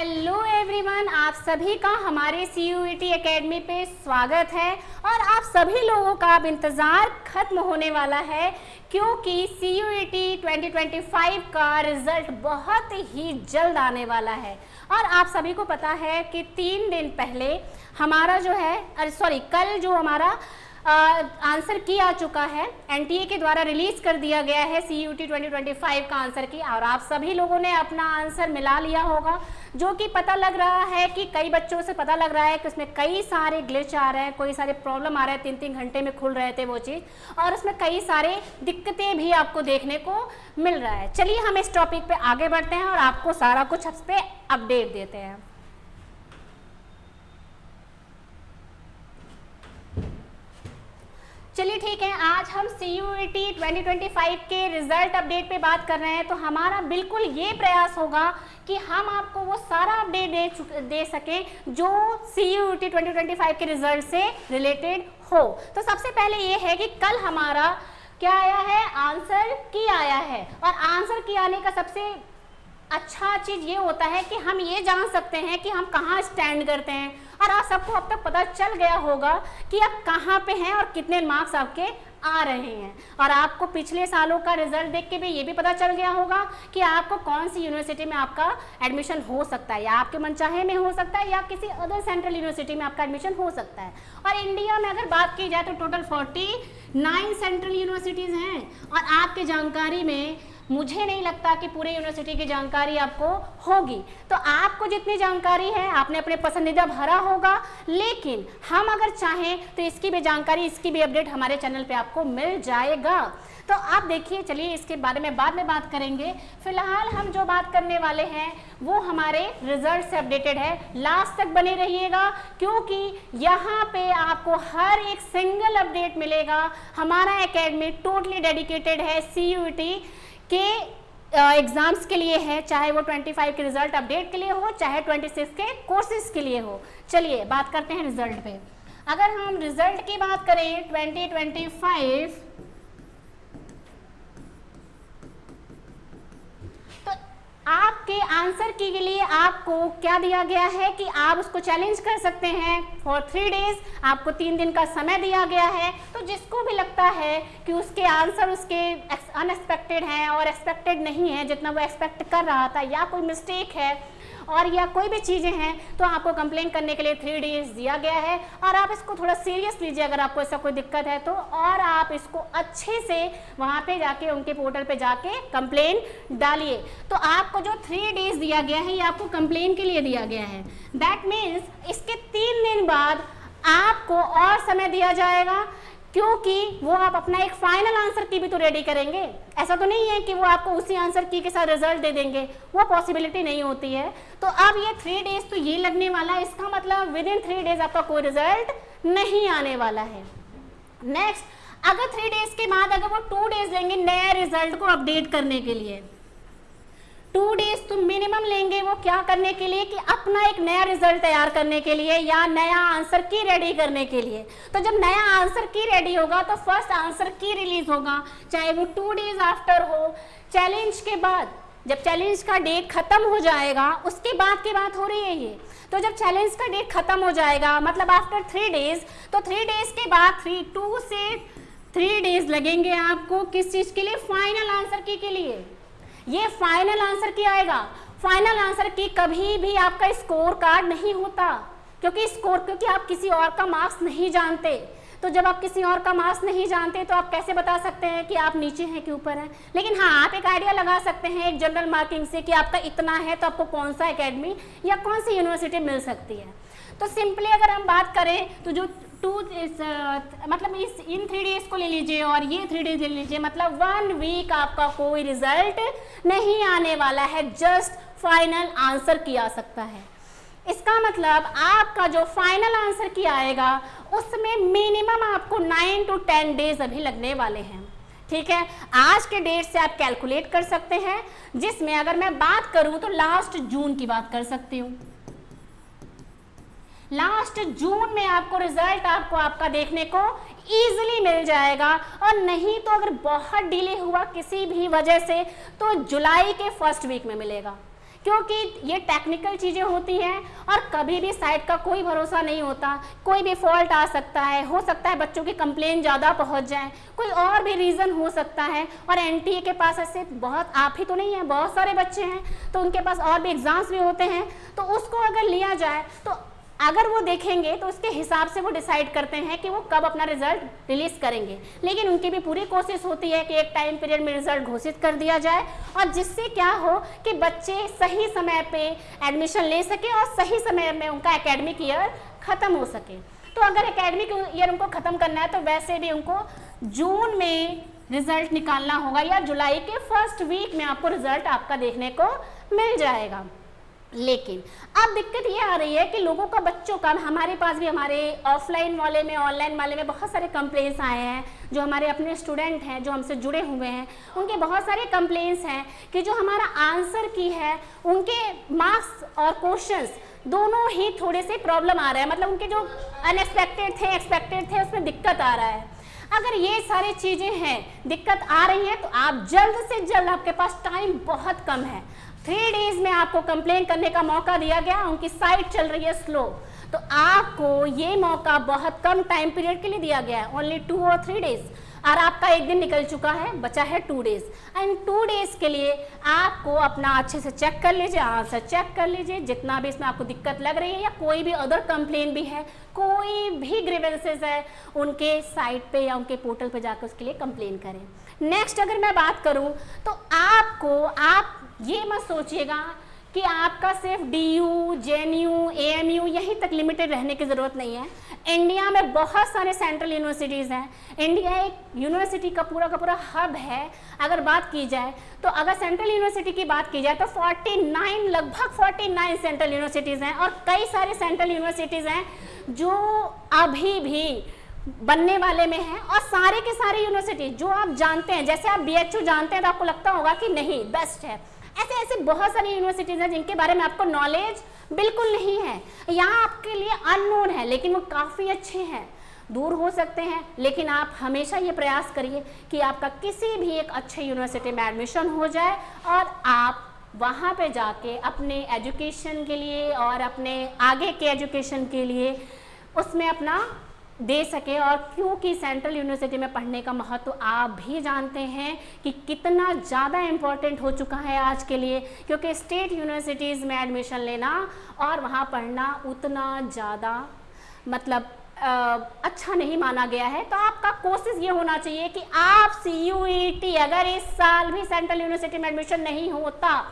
Hello everyone, आप सभी का हमारे CUET एकेडमी पे स्वागत है। और आप सभी लोगों का अब इंतज़ार खत्म होने वाला है, क्योंकि CUET 2025 का रिज़ल्ट बहुत ही जल्द आने वाला है। और आप सभी को पता है कि 3 दिन पहले हमारा जो है कल जो हमारा आंसर की आ चुका है, NTA के द्वारा रिलीज कर दिया गया है CUET 2025 का आंसर की। और आप सभी लोगों ने अपना आंसर मिला लिया होगा, जो कि पता लग रहा है कि कई बच्चों से पता लग रहा है कि उसमें कई सारे ग्लिच आ रहे हैं, कोई सारे प्रॉब्लम आ रहे हैं, 3-3 घंटे में खुल रहे थे वो चीज़, और उसमें कई सारे दिक्कतें भी आपको देखने को मिल रहा है। चलिए हम इस टॉपिक पे आगे बढ़ते हैं और आपको सारा कुछ उस पर अपडेट देते हैं। चलिए ठीक है, आज हम CUET 2025 के रिजल्ट अपडेट पे बात कर रहे हैं। तो हमारा बिल्कुल ये प्रयास होगा कि हम आपको वो सारा अपडेट दे सकें जो CUET 2025 के रिजल्ट से रिलेटेड हो। तो सबसे पहले ये है कि कल हमारा क्या आया है, आंसर की आया है। और आंसर की आने का सबसे अच्छा चीज़ ये होता है कि हम ये जान सकते हैं कि हम कहाँ स्टैंड करते हैं। और आप सबको अब तक पता चल गया होगा कि आप कहाँ पे हैं और कितने मार्क्स आपके आ रहे हैं। और आपको पिछले सालों का रिजल्ट देख के भी ये भी पता चल गया होगा कि आपको कौन सी यूनिवर्सिटी में आपका एडमिशन हो सकता है, या आपके मनचाहे में हो सकता है, या किसी अदर सेंट्रल यूनिवर्सिटी में आपका एडमिशन हो सकता है। और इंडिया में अगर बात की जाए तो टोटल 49 सेंट्रल यूनिवर्सिटीज़ हैं। और आपके जानकारी में मुझे नहीं लगता कि पूरे यूनिवर्सिटी की जानकारी आपको होगी। तो आपको जितनी जानकारी है आपने अपने पसंदीदा भरा होगा, लेकिन हम अगर चाहें तो इसकी भी जानकारी, इसकी भी अपडेट हमारे चैनल पे आपको मिल जाएगा। तो आप देखिए, चलिए इसके बारे में बाद में बात करेंगे। फिलहाल हम जो बात करने वाले हैं वो हमारे रिजल्ट से अपडेटेड है। लास्ट तक बने रहिएगा, क्योंकि यहाँ पे आपको हर एक सिंगल अपडेट मिलेगा। हमारा एकेडमी टोटली डेडिकेटेड है CUET के एग्ज़ाम्स के लिए है, चाहे वो 25 के रिज़ल्ट अपडेट के लिए हो, चाहे 26 के कोर्सेज के लिए हो। चलिए बात करते हैं रिज़ल्ट पे। अगर हम रिज़ल्ट की बात करें 2025, तो आपके आंसर के लिए आपको क्या दिया गया है कि आप उसको चैलेंज कर सकते हैं फॉर 3 डेज। आपको 3 दिन का समय दिया गया है। तो जिसको भी लगता है कि उसके आंसर उसके अनएक्सपेक्टेड हैं और एक्सपेक्टेड नहीं है जितना वो एक्सपेक्ट कर रहा था, या कोई मिस्टेक है और या कोई भी चीज़ें हैं, तो आपको कंप्लेन करने के लिए 3 डेज दिया गया है। और आप इसको थोड़ा सीरियस लीजिए अगर आपको ऐसा कोई दिक्कत है तो, और आप इसको अच्छे से वहाँ पे जाके उनके पोर्टल पे जाके कंप्लेन डालिए। तो आपको जो 3 डेज दिया गया है ये आपको कंप्लेन के लिए दिया गया है। दैट मीन्स इसके 3 दिन बाद आपको और समय दिया जाएगा, क्योंकि वो आप अपना एक फाइनल आंसर की भी तो रेडी करेंगे। ऐसा तो नहीं है कि वो आपको उसी आंसर की के साथ रिजल्ट दे देंगे, वो पॉसिबिलिटी नहीं होती है। तो अब ये 3 डेज तो ये लगने वाला है, इसका मतलब विद इन 3 डेज आपका कोई रिजल्ट नहीं आने वाला है। नेक्स्ट, अगर 3 डेज के बाद अगर वो 2 डेज लेंगे नए रिजल्ट को अपडेट करने के लिए, 2 डेज तो मिनिमम लेंगे वो क्या करने के लिए कि अपना एक नया रिजल्ट तैयार करने के लिए या नया आंसर की रेडी करने के लिए। तो जब नया आंसर की रेडी होगा तो फर्स्ट आंसर की रिलीज होगा, चाहे वो 2 डेज आफ्टर हो। चैलेंज के बाद, जब चैलेंज का डेट खत्म हो जाएगा, उसके बाद की बात हो रही है ये। तो जब चैलेंज का डेट खत्म हो जाएगा, मतलब आफ्टर 3 डेज, तो 3 डेज के बाद 2 से 3 डेज लगेंगे आपको किस चीज़ के लिए, फाइनल आंसर की के लिए। ये फाइनल आंसर की आएगा। फाइनल आंसर की कभी भी आपका स्कोर कार्ड नहीं होता, क्योंकि आप किसी और का मार्क्स नहीं जानते। तो जब आप किसी और का मार्क्स नहीं जानते तो आप कैसे बता सकते हैं कि आप नीचे हैं कि ऊपर हैं। लेकिन हाँ, आप एक आइडिया लगा सकते हैं एक जनरल मार्किंग से कि आपका इतना है तो आपको कौन सा एकेडमी या कौन सी यूनिवर्सिटी मिल सकती है। तो सिंपली अगर हम बात करें तो जो मतलब इन 3 डेज को ले लीजिए और ये 3 डेज ले लीजिए, मतलब 1 वीक आपका कोई रिजल्ट नहीं आने वाला है, जस्ट फाइनल आंसर की आ सकता है। इसका मतलब आपका जो फाइनल आंसर की आएगा उसमें मिनिमम आपको 9 to 10 डेज अभी लगने वाले हैं। ठीक है, आज के डेट से आप कैलकुलेट कर सकते हैं, जिसमें अगर मैं बात करूं तो लास्ट जून की बात कर सकती हूँ। लास्ट जून में आपको रिजल्ट आपका देखने को ईजिली मिल जाएगा। और नहीं तो अगर बहुत डिले हुआ किसी भी वजह से तो जुलाई के फर्स्ट वीक में मिलेगा। क्योंकि ये टेक्निकल चीज़ें होती हैं और कभी भी साइट का कोई भरोसा नहीं होता, कोई भी फॉल्ट आ सकता है, हो सकता है बच्चों की कंप्लेन ज़्यादा पहुंच जाए, कोई और भी रीज़न हो सकता है। और एनटीए के पास ऐसे बहुत, आप ही तो नहीं है, बहुत सारे बच्चे हैं, तो उनके पास और भी एग्ज़ाम्स भी होते हैं, तो उसको अगर लिया जाए तो अगर वो देखेंगे तो उसके हिसाब से वो डिसाइड करते हैं कि वो कब अपना रिजल्ट रिलीज करेंगे। लेकिन उनकी भी पूरी कोशिश होती है कि एक टाइम पीरियड में रिजल्ट घोषित कर दिया जाए और जिससे क्या हो कि बच्चे सही समय पे एडमिशन ले सके और सही समय में उनका एकेडमिक ईयर खत्म हो सके। तो अगर एकेडमिक ईयर उनको खत्म करना है तो वैसे भी उनको जून में रिजल्ट निकालना होगा या जुलाई के फर्स्ट वीक में आपको रिजल्ट आपका देखने को मिल जाएगा। लेकिन अब दिक्कत ये आ रही है कि लोगों का, बच्चों का, हमारे पास भी, हमारे ऑफलाइन वाले में, ऑनलाइन वाले में बहुत सारे कंप्लेंट्स आए हैं। जो हमारे अपने स्टूडेंट हैं जो हमसे जुड़े हुए हैं उनके बहुत सारे कंप्लेंट्स हैं कि जो हमारा आंसर की है उनके मार्क्स और क्वेश्चंस दोनों ही थोड़े से प्रॉब्लम आ रहा है, मतलब उनके जो अनएक्सपेक्टेड थे, एक्सपेक्टेड थे, उसमें दिक्कत आ रहा है। अगर ये सारी चीज़ें हैं, दिक्कत आ रही हैं, तो आप जल्द से जल्द, आपके पास टाइम बहुत कम है, 3 डेज में आपको कंप्लेन करने का मौका दिया गया, उनकी साइट चल रही है स्लो, तो आपको ये मौका बहुत कम टाइम पीरियड के लिए दिया गया है, ओनली 2 और 3 डेज, और आपका एक दिन निकल चुका है, बचा है 2 डेज। एंड 2 डेज के लिए आपको अपना अच्छे से चेक कर लीजिए, आंसर चेक कर लीजिए, जितना भी इसमें आपको दिक्कत लग रही है या कोई भी अदर कंप्लेन भी है, कोई भी ग्रीवेंसेस है, उनके साइट पे या उनके पोर्टल पे जाकर उसके लिए कंप्लेन करें। नेक्स्ट अगर मैं बात करूं तो आप ये मत सोचिएगा कि आपका सिर्फ DU, JNU, AMU यहीं तक लिमिटेड रहने की ज़रूरत नहीं है। इंडिया में बहुत सारे सेंट्रल यूनिवर्सिटीज़ हैं, इंडिया एक यूनिवर्सिटी का पूरा हब है। अगर बात की जाए तो, अगर सेंट्रल यूनिवर्सिटी की बात की जाए तो 49, लगभग 49 सेंट्रल यूनिवर्सिटीज़ हैं, और कई सारे सेंट्रल यूनिवर्सिटीज़ हैं जो अभी भी बनने वाले में हैं, और सारे के सारे यूनिवर्सिटी जो आप जानते हैं, जैसे आप BHU जानते हैं तो आपको लगता होगा कि नहीं बेस्ट है, ऐसे बहुत सारी यूनिवर्सिटीज़ हैं जिनके बारे में आपको नॉलेज बिल्कुल नहीं है, यहाँ आपके लिए अननोन है, लेकिन वो काफ़ी अच्छे हैं, दूर हो सकते हैं, लेकिन आप हमेशा ये प्रयास करिए कि आपका किसी भी एक अच्छे यूनिवर्सिटी में एडमिशन हो जाए और आप वहाँ पे जाके अपने एजुकेशन के लिए और अपने आगे के एजुकेशन के लिए उसमें अपना दे सके। और क्योंकि सेंट्रल यूनिवर्सिटी में पढ़ने का महत्व आप भी जानते हैं कि कितना ज़्यादा इम्पोर्टेंट हो चुका है आज के लिए, क्योंकि स्टेट यूनिवर्सिटीज़ में एडमिशन लेना और वहाँ पढ़ना उतना ज़्यादा मतलब अच्छा नहीं माना गया है। तो आपका कोशिश ये होना चाहिए कि आप CUET, अगर इस साल भी सेंट्रल यूनिवर्सिटी में एडमिशन नहीं होता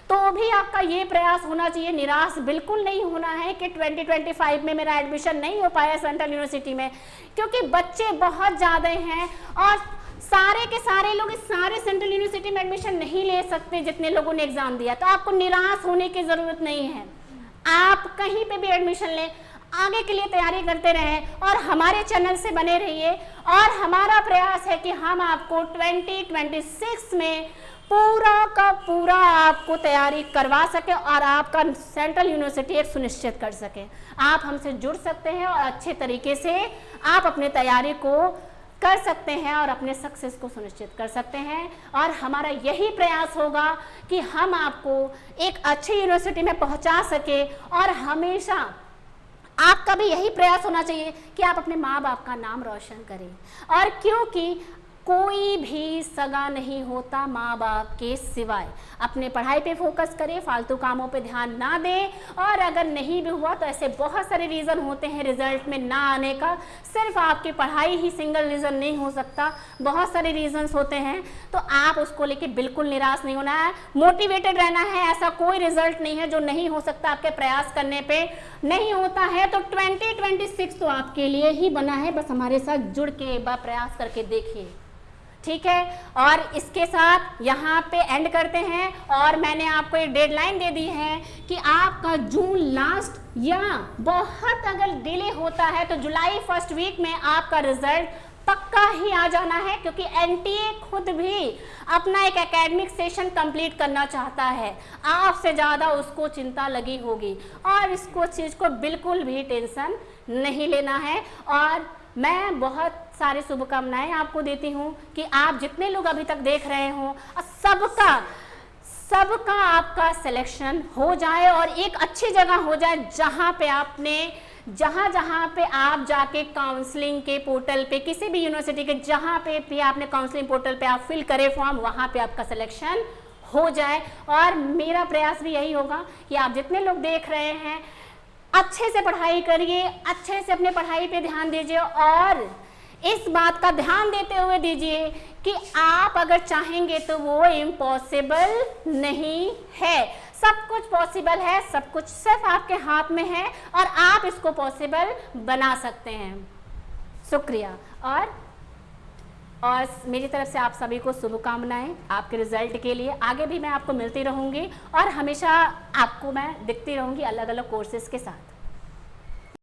तो भी आपका ये प्रयास होना चाहिए, निराश बिल्कुल नहीं होना है कि 2025 में मेरा एडमिशन नहीं हो पाया सेंट्रल यूनिवर्सिटी में, क्योंकि बच्चे बहुत ज़्यादा हैं और सारे के सारे लोग इस सारे सेंट्रल यूनिवर्सिटी में एडमिशन नहीं ले सकते जितने लोगों ने एग्ज़ाम दिया। तो आपको निराश होने की ज़रूरत नहीं है, आप कहीं पे भी एडमिशन लें, आगे के लिए तैयारी करते रहें और हमारे चैनल से बने रहिए। और हमारा प्रयास है कि हम आपको 2026 में पूरा का पूरा आपको तैयारी करवा सके और आपका सेंट्रल यूनिवर्सिटी एक सुनिश्चित कर सके। आप हमसे जुड़ सकते हैं और अच्छे तरीके से आप अपने तैयारी को कर सकते हैं और अपने सक्सेस को सुनिश्चित कर सकते हैं। और हमारा यही प्रयास होगा कि हम आपको एक अच्छी यूनिवर्सिटी में पहुंचा सके। और हमेशा आपका भी यही प्रयास होना चाहिए कि आप अपने माँ बाप का नाम रोशन करें। और क्योंकि कोई भी सगा नहीं होता माँ बाप के सिवाय, अपने पढ़ाई पे फोकस करें, फालतू कामों पे ध्यान ना दें। और अगर नहीं भी हुआ तो ऐसे बहुत सारे रीज़न होते हैं रिजल्ट में ना आने का, सिर्फ आपकी पढ़ाई ही सिंगल रीज़न नहीं हो सकता, बहुत सारे रीजंस होते हैं। तो आप उसको लेके बिल्कुल निराश नहीं होना है, मोटिवेटेड रहना है। ऐसा कोई रिजल्ट नहीं है जो नहीं हो सकता, आपके प्रयास करने पे नहीं होता है। तो 2026 तो आपके लिए ही बना है, बस हमारे साथ जुड़ के एक बार प्रयास करके देखिए, ठीक है। और इसके साथ यहाँ पे एंड करते हैं। और मैंने आपको एक डेडलाइन दे दी है कि आपका जून लास्ट या बहुत अगर डिले होता है तो जुलाई फर्स्ट वीक में आपका रिजल्ट पक्का ही आ जाना है, क्योंकि एनटीए खुद भी अपना एक एकेडमिक सेशन कंप्लीट करना चाहता है, आपसे ज़्यादा उसको चिंता लगी होगी। और इसको चीज़ को बिल्कुल भी टेंशन नहीं लेना है। और मैं बहुत सारी शुभकामनाएं आपको देती हूँ कि आप जितने लोग अभी तक देख रहे हो, सबका आपका सिलेक्शन हो जाए और एक अच्छी जगह हो जाए जहां पे आपने जहां पे आप जाके काउंसलिंग के पोर्टल पे किसी भी यूनिवर्सिटी के जहां पे भी आपने काउंसलिंग पोर्टल पे आप फिल करें फॉर्म, वहां पे आपका सिलेक्शन हो जाए। और मेरा प्रयास भी यही होगा कि आप जितने लोग देख रहे हैं अच्छे से पढ़ाई करिए, अच्छे से अपने पढ़ाई पे ध्यान दीजिए और इस बात का ध्यान देते हुए दीजिए कि आप अगर चाहेंगे तो वो इम्पॉसिबल नहीं है। सब कुछ पॉसिबल है, सब कुछ सिर्फ आपके हाथ में है और आप इसको पॉसिबल बना सकते हैं। शुक्रिया। और मेरी तरफ से आप सभी को शुभकामनाएं आपके रिजल्ट के लिए। आगे भी मैं आपको मिलती रहूंगी और हमेशा आपको मैं दिखती रहूंगी अलग अलग कोर्सेज के साथ।